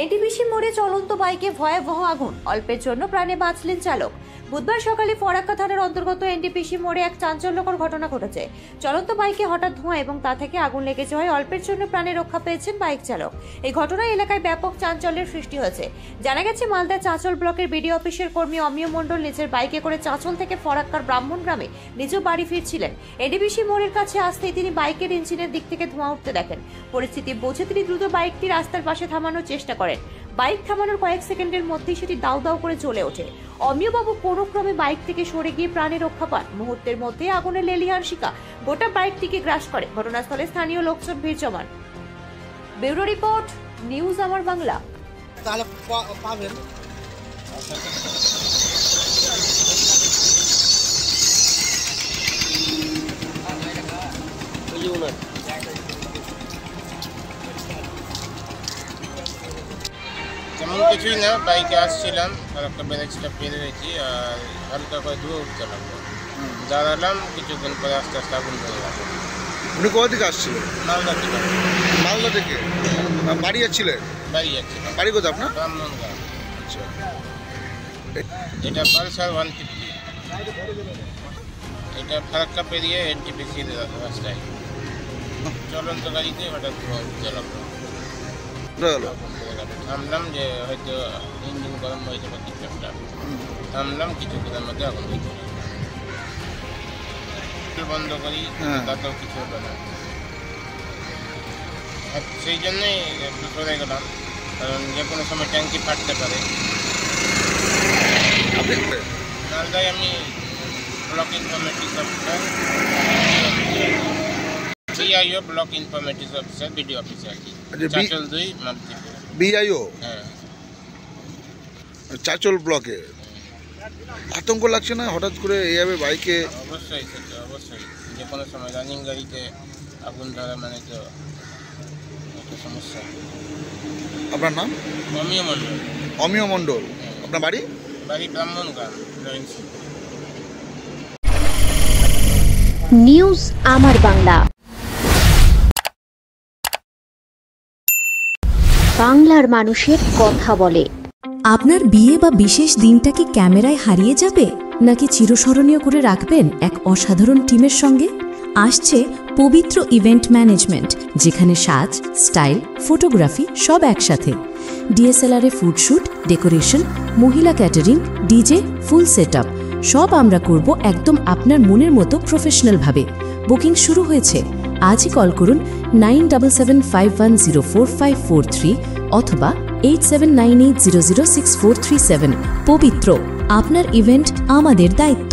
NTPC মোড়ে চলন্ত বাইকে ভয়াবহ আগুন, অল্পের জন্য প্রাণে বাঁচলেন চালক। বুধবার সকালে ফরাক্কা থানার অন্তর্গত এনটিপিসি মোড়ে এক চাঞ্চল্যকর ঘটনা ঘটেছে। চলন্ত বাইকে হঠাৎ ধোঁয়া এবং তা থেকে আগুন লেগে যাওয়ায় অল্পের জন্য প্রাণে রক্ষা পেয়েছেন বাইক চালক। এই ঘটনায় এলাকায় ব্যাপক চাঞ্চল্যের সৃষ্টি হয়েছে। জানা গেছে, মালদা চাঁচল ব্লকের বিডিও অফিসের কর্মী অমিয় মণ্ডল নিজের বাইকে করে চাঁচল থেকে ফরাক্কার ব্রাহ্মণ গ্রামে নিজ বাড়ি ফিরছিলেন। এনটিপিসি মোড়ের কাছে আসতেই তিনি বাইকের ইঞ্জিনের দিক থেকে ধোঁয়া উঠতে দেখেন। পরিস্থিতি বুঝে তিনি দ্রুত বাইকটি রাস্তার পাশে থামানোর চেষ্টা করেন। বাইক থামানোর কয়েক সেকেন্ডের মধ্যেই সেটি দাউ দাউ করে জ্বলে ওঠে। অমিয়বাবু কোনো ক্রমে বাইক থেকে সরে গিয়ে প্রাণে রক্ষা পান। মুহূর্তের মধ্যে আগুনের লেলিহান শিখা গোটা বাইকটিকে গ্রাস করে। ঘটনাস্থলে স্থানীয় লোকজন ভিড় জমান। ব্যুরো রিপোর্ট, নিউজ আমার বাংলা। তাহলে পাবেন তেমন কিছুই না, বাইকে আসছিলাম, একটা ব্যারেজটা পেরে গেছি আর হালকা করে ধুয়ে উঠতে লাগলো। দাঁড়ালাম, কিছুক্ষণ পরে আস্তে আস্তে আগুন ধরে গেল। উনি কোথা থেকে আসছিলেন? মালদা থেকে। মালদা থেকে বাড়ি যাচ্ছিলেন? বাড়ি যাচ্ছিলাম। বাড়ি কোথায় আপনার? ব্রাহ্মণ গ্রাম। আচ্ছা, এটা পালসার 150। এটা ফারাক্কা পেরিয়ে এনটিপিসি রাস্তায় চলন্ত গাড়িতে হঠাৎ ধোঁয়া উঠতে লাগলো। থামলাম যে হয়তো ইঞ্জিন গরম হয়েছে বা কিছু একটা, থামলাম, কিছুক্ষণের মধ্যে আগুন হয়েছে। বন্ধ করি, তাতেও কিছু হলো না। সেই জন্যই একটু সরে গেলাম, কারণ যে কোনো সময় ট্যাঙ্কি ফাটতে পারে। মালদায় আমি block informative officer, BIO block informative officer, BDO officer আর কি। চাঁচল 2 মালদীপুর বিআইও। হ্যাঁ, চাঁচল ব্লকে। আতঙ্ক লাগছে না হঠাৎ করে এইভাবে বাইকে? অবশ্যই, সেটা অবশ্যই। যে কোনো সময় রানিং গাড়িতে আগুন ধরা মানে তো একটা সমস্যা। আপনার নাম? অমিয় মণ্ডল। অমিয় মণ্ডল। আপনার বাড়ি? বাড়ি ব্রাহ্মণ গ্রাম। নিউজ আমার বাংলা। বাংলার মানুষের কথা বলে। আপনার বিয়ে বা বিশেষ দিনটা কি ক্যামেরায় হারিয়ে যাবে, নাকি চিরস্মরণীয় করে রাখবেন এক অসাধারণ টিমের সঙ্গে? আসছে পবিত্র ইভেন্ট ম্যানেজমেন্ট, যেখানে সাজ, স্টাইল, ফটোগ্রাফি সব একসাথে। ডিএসএলআরে ফুডশুট, ডেকোরেশন, মহিলা ক্যাটারিং, ডিজে, ফুল সেটআপ সব আমরা করব একদম আপনার মনের মতো প্রফেশনালভাবে। বুকিং শুরু হয়েছে। আজই কল করুন 9775104543 অথবা 8798006437। পবিত্র, আপনার ইভেন্ট আমাদের দায়িত্ব।